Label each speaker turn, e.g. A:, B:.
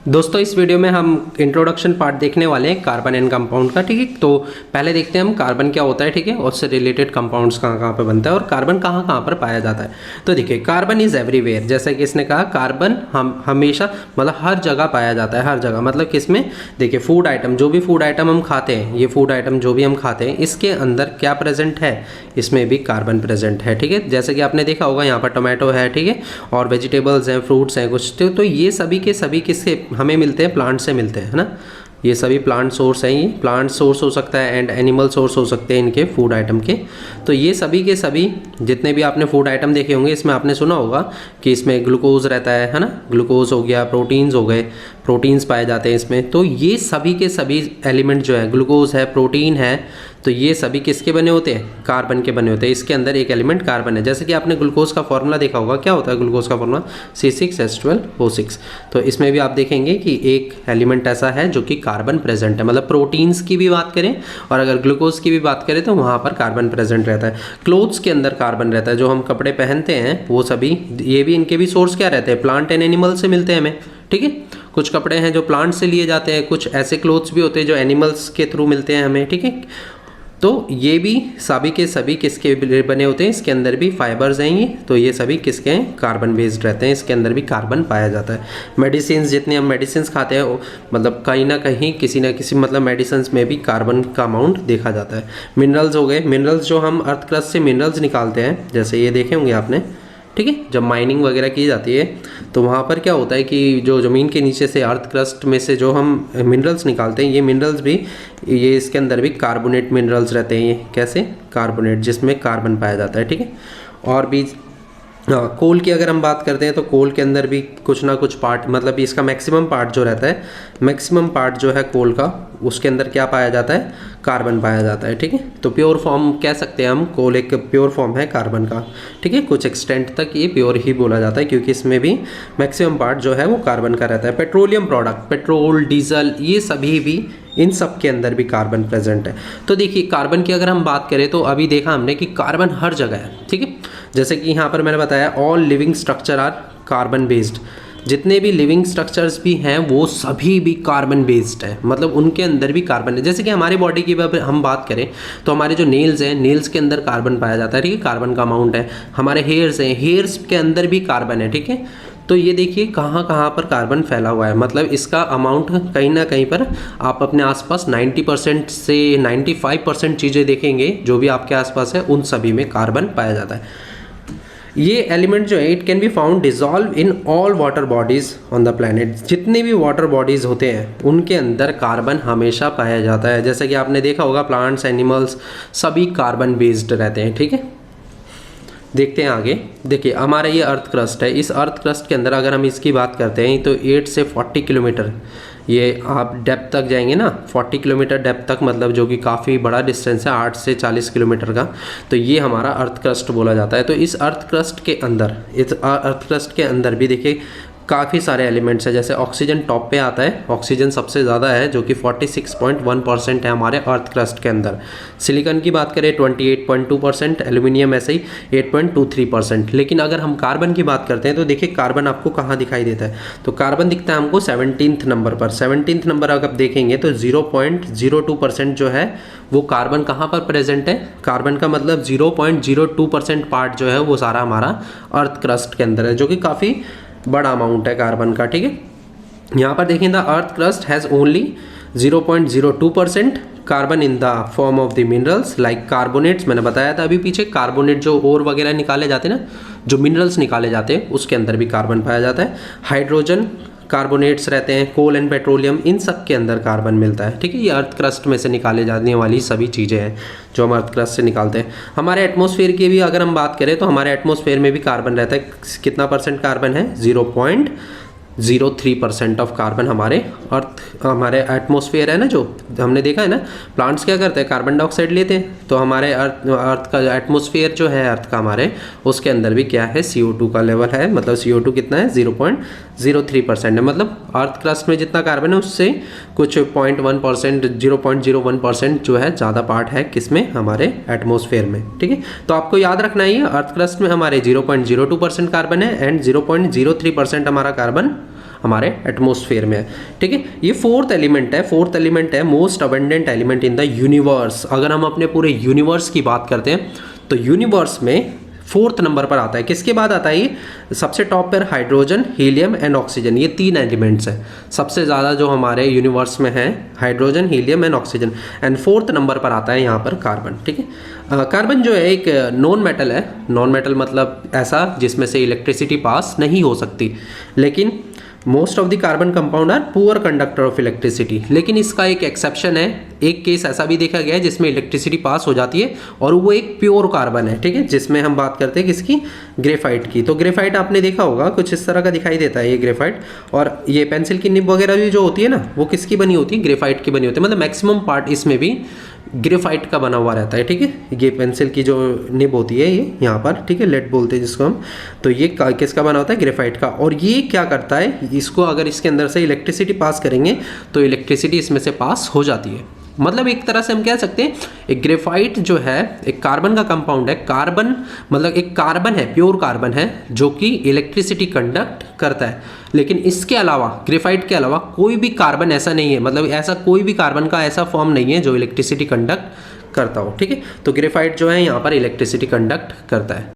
A: दोस्तों इस वीडियो में हम इंट्रोडक्शन पार्ट देखने वाले हैं कार्बन एंड कंपाउंड का। ठीक है, तो पहले देखते हैं हम कार्बन क्या होता है। ठीक है, उससे रिलेटेड कंपाउंड्स कहाँ कहाँ पे बनता है और कार्बन कहाँ कहाँ पर पाया जाता है। तो देखिए कार्बन इज एवरीवेयर, जैसा कि इसने कहा कार्बन हम हमेशा मतलब हर जगह पाया जाता है। हर जगह मतलब किसमें, देखिए फूड आइटम, जो भी फूड आइटम हम खाते हैं, ये फूड आइटम जो भी हम खाते हैं इसके अंदर क्या प्रेजेंट है, इसमें भी कार्बन प्रेजेंट है। ठीक है, जैसे कि आपने देखा होगा यहाँ पर टोमेटो है, ठीक है, और वेजिटेबल्स हैं, फ्रूट्स हैं कुछ, तो ये सभी के सभी किससे हमें मिलते हैं, प्लांट से मिलते हैं, है ना। ये सभी प्लांट सोर्स हैं, ये प्लांट सोर्स हो सकता है एंड एनिमल सोर्स हो सकते हैं इनके फूड आइटम के। तो ये सभी के सभी जितने भी आपने फूड आइटम देखे होंगे इसमें आपने सुना होगा कि इसमें ग्लूकोज रहता है ना, ग्लूकोज हो गया, प्रोटीन्स हो गए, प्रोटीन्स पाए जाते हैं इसमें। तो ये सभी के सभी एलिमेंट जो है, ग्लूकोज है, प्रोटीन है, तो ये सभी किसके बने होते हैं, कार्बन के बने होते हैं। इसके अंदर एक एलिमेंट कार्बन है। जैसे कि आपने ग्लूकोज का फॉर्मूला देखा होगा, क्या होता है ग्लूकोज का फॉर्मूला, C6H12O6। तो इसमें भी आप देखेंगे कि एक एलिमेंट ऐसा है जो कि कार्बन प्रेजेंट है। मतलब प्रोटीन्स की भी बात करें और अगर ग्लूकोज की भी बात करें तो वहाँ पर कार्बन प्रेजेंट रहता है। क्लोथ्स के अंदर कार्बन रहता है, जो हम कपड़े पहनते हैं वो सभी, ये भी इनके भी सोर्स क्या रहते हैं, प्लांट एंड एनिमल से मिलते हैं हमें। ठीक है, कुछ कपड़े हैं जो प्लांट से लिए जाते हैं, कुछ ऐसे क्लोथ्स भी होते हैं जो एनिमल्स के थ्रू मिलते हैं हमें। ठीक है, तो ये भी सभी के सभी किसके बने होते हैं, इसके अंदर भी फाइबर्स हैं ये, तो ये सभी किसके हैं, कार्बन बेस्ड रहते हैं। इसके अंदर भी कार्बन पाया जाता है। मेडिसिन, जितने हम मेडिसिन खाते हैं मतलब कहीं ना कहीं किसी ना किसी मतलब मेडिसिन में भी कार्बन का अमाउंट देखा जाता है। मिनरल्स हो गए, मिनरल्स जो हम अर्थ क्रस्ट से मिनरल्स निकालते हैं, जैसे ये देखे होंगे आपने। ठीक है, जब माइनिंग वगैरह की जाती है तो वहाँ पर क्या होता है कि जो ज़मीन के नीचे से अर्थ क्रस्ट में से जो हम मिनरल्स निकालते हैं, ये मिनरल्स भी, ये इसके अंदर भी कार्बोनेट मिनरल्स रहते हैं। ये कैसे, कार्बोनेट, जिसमें कार्बन पाया जाता है। ठीक है, और भी कोल की अगर हम बात करते हैं तो कोल के अंदर भी कुछ ना कुछ पार्ट, मतलब इसका मैक्सिमम पार्ट जो रहता है, मैक्सिमम पार्ट जो है कोल का, उसके अंदर क्या पाया जाता है, कार्बन पाया जाता है। ठीक है, तो प्योर फॉर्म कह सकते हैं हम, कोल एक प्योर फॉर्म है कार्बन का। ठीक है, कुछ एक्सटेंट तक ये प्योर ही बोला जाता है क्योंकि इसमें भी मैक्सिमम पार्ट जो है वो कार्बन का रहता है। पेट्रोलियम प्रोडक्ट, पेट्रोल, डीजल, ये सभी भी, इन सब के अंदर भी कार्बन प्रेजेंट है। तो देखिए कार्बन की अगर हम बात करें तो अभी देखा हमने कि कार्बन हर जगह है। ठीक है, जैसे कि यहाँ पर मैंने बताया all living structure are carbon based, जितने भी लिविंग स्ट्रक्चर्स भी हैं वो सभी भी कार्बन बेस्ड है, मतलब उनके अंदर भी कार्बन है। जैसे कि हमारी बॉडी की हम बात करें तो हमारे जो नेल्स हैं, नेल्स के अंदर कार्बन पाया जाता है। ठीक है, कार्बन का अमाउंट है। हमारे हेयर्स हैं, हेयर्स के अंदर भी कार्बन है। ठीक है, तो ये देखिए कहाँ कहाँ पर कार्बन फैला हुआ है, मतलब इसका अमाउंट कहीं ना कहीं पर आप अपने आसपास 90% से 95% चीज़ें देखेंगे जो भी आपके आसपास है, उन सभी में कार्बन पाया जाता है। ये एलिमेंट जो है, it can be found dissolve in all water bodies on the planet. जितने भी वाटर बॉडीज होते हैं उनके अंदर कार्बन हमेशा पाया जाता है। जैसे कि आपने देखा होगा प्लांट्स, एनिमल्स सभी कार्बन बेस्ड रहते हैं। ठीक है, देखते हैं आगे। देखिए हमारा ये अर्थ क्रस्ट है, इस अर्थ क्रस्ट के अंदर अगर हम इसकी बात करते हैं तो 8 से 40 किलोमीटर, ये आप डेप्थ तक जाएंगे ना, 40 किलोमीटर डेप्थ तक, मतलब जो कि काफ़ी बड़ा डिस्टेंस है, 8 से 40 किलोमीटर का, तो ये हमारा अर्थ क्रस्ट बोला जाता है। तो इस अर्थ क्रस्ट के अंदर, इस अर्थ क्रस्ट के अंदर भी देखिए काफ़ी सारे एलिमेंट्स हैं। जैसे ऑक्सीजन टॉप पे आता है, ऑक्सीजन सबसे ज़्यादा है जो कि 46.1% है हमारे अर्थ क्रस्ट के अंदर। सिलिकॉन की बात करें 28.2%, एल्यूमिनियम ऐसे ही 8.23%। लेकिन अगर हम कार्बन की बात करते हैं तो देखिए कार्बन आपको कहाँ दिखाई देता है, तो कार्बन दिखता है हमको 17th नंबर पर। 17th नंबर अगर आप देखेंगे तो 0.02% जो है वो कार्बन कहाँ पर प्रेजेंट है, कार्बन का मतलब 0.02% पार्ट जो है वो सारा हमारा अर्थ क्रस्ट के अंदर है, जो कि काफ़ी बड़ा अमाउंट है कार्बन का। ठीक है, यहाँ पर देखें the earth crust has only 0.02% carbon in the form of the minerals like carbonates. मैंने बताया था अभी पीछे, कार्बोनेट जो ओर वगैरह निकाले जाते हैं ना, जो मिनरल्स निकाले जाते हैं उसके अंदर भी कार्बन पाया जाता है। हाइड्रोजन कार्बोनेट्स रहते हैं, कोल एंड पेट्रोलियम, इन सब के अंदर कार्बन मिलता है। ठीक है, ये अर्थ क्रस्ट में से निकाले जाने वाली सभी चीज़ें हैं जो हम अर्थ क्रस्ट से निकालते हैं। हमारे एटमॉस्फेयर की भी अगर हम बात करें तो हमारे एटमॉस्फेयर में भी कार्बन रहता है। कितना परसेंट कार्बन है, 0.03% ऑफ कार्बन हमारे एटमॉस्फेयर है ना, जो हमने देखा है ना, प्लांट्स क्या करते हैं, कार्बन डाइऑक्साइड लेते हैं, तो हमारे अर्थ का एटमॉस्फेयर जो है अर्थ का हमारे, उसके अंदर भी क्या है, CO2 का लेवल है। मतलब CO2 कितना है, 0.03% है। मतलब अर्थ क्रस्ट में जितना कार्बन है उससे कुछ 0.1%, 0.01% जो है ज़्यादा पार्ट है किसमें, हमारे एटमॉस्फेयर में। ठीक है, तो आपको याद रखना है अर्थ क्रस्ट में हमारे 0.02% कार्बन है एंड 0.03% हमारा कार्बन हमारे एटमॉस्फेयर में है, ठीक है। ये फोर्थ एलिमेंट है most abundant element in the universe. अगर हम अपने पूरे यूनिवर्स की बात करते हैं तो यूनिवर्स में फोर्थ नंबर पर आता है। किसके बाद आता है ये? सबसे टॉप पर हाइड्रोजन, हीलियम एंड ऑक्सीजन, ये 3 एलिमेंट्स हैं सबसे ज़्यादा जो हमारे यूनिवर्स में है, hydrogen, helium and oxygen. And fourth number पर आता है यहाँ पर कार्बन, ठीक है। कार्बन जो है एक नॉन मेटल है। नॉन मेटल मतलब ऐसा जिसमें से इलेक्ट्रिसिटी पास नहीं हो सकती, लेकिन most of the carbon compound are poor conductor of electricity. लेकिन इसका एक एक्सेप्शन है, एक केस ऐसा भी देखा गया है जिसमें इलेक्ट्रिसिटी पास हो जाती है और वो एक प्योर कार्बन है, ठीक है, जिसमें हम बात करते हैं किसकी? ग्रेफाइट की। तो ग्रेफाइट आपने देखा होगा कुछ इस तरह का दिखाई देता है ये ग्रेफाइट। और ये पेंसिल की निब वगैरह भी जो होती है ना, वो किसकी बनी होती है? ग्रेफाइट की बनी होती है। मतलब मैक्सिमम पार्ट इसमें भी ग्रेफाइट का बना हुआ रहता है, ठीक है। ये पेंसिल की जो निब होती है ये यहाँ पर, ठीक है, लेड बोलते हैं जिसको हम। तो ये किसका बना होता है? ग्रेफाइट का। और ये क्या करता है, इसको अगर इसके अंदर से इलेक्ट्रिसिटी पास करेंगे तो इलेक्ट्रिसिटी इसमें से पास हो जाती है। मतलब एक तरह से हम कह सकते हैं एक ग्रेफाइट जो है एक कार्बन का कंपाउंड है। कार्बन मतलब एक कार्बन है, प्योर कार्बन है जो कि इलेक्ट्रिसिटी कंडक्ट करता है। लेकिन इसके अलावा, ग्रेफाइट के अलावा कोई भी कार्बन ऐसा नहीं है, मतलब ऐसा कोई भी कार्बन का ऐसा फॉर्म नहीं है जो इलेक्ट्रिसिटी कंडक्ट करता हो, ठीक है। तो ग्रेफाइट जो है यहाँ पर इलेक्ट्रिसिटी कंडक्ट करता है।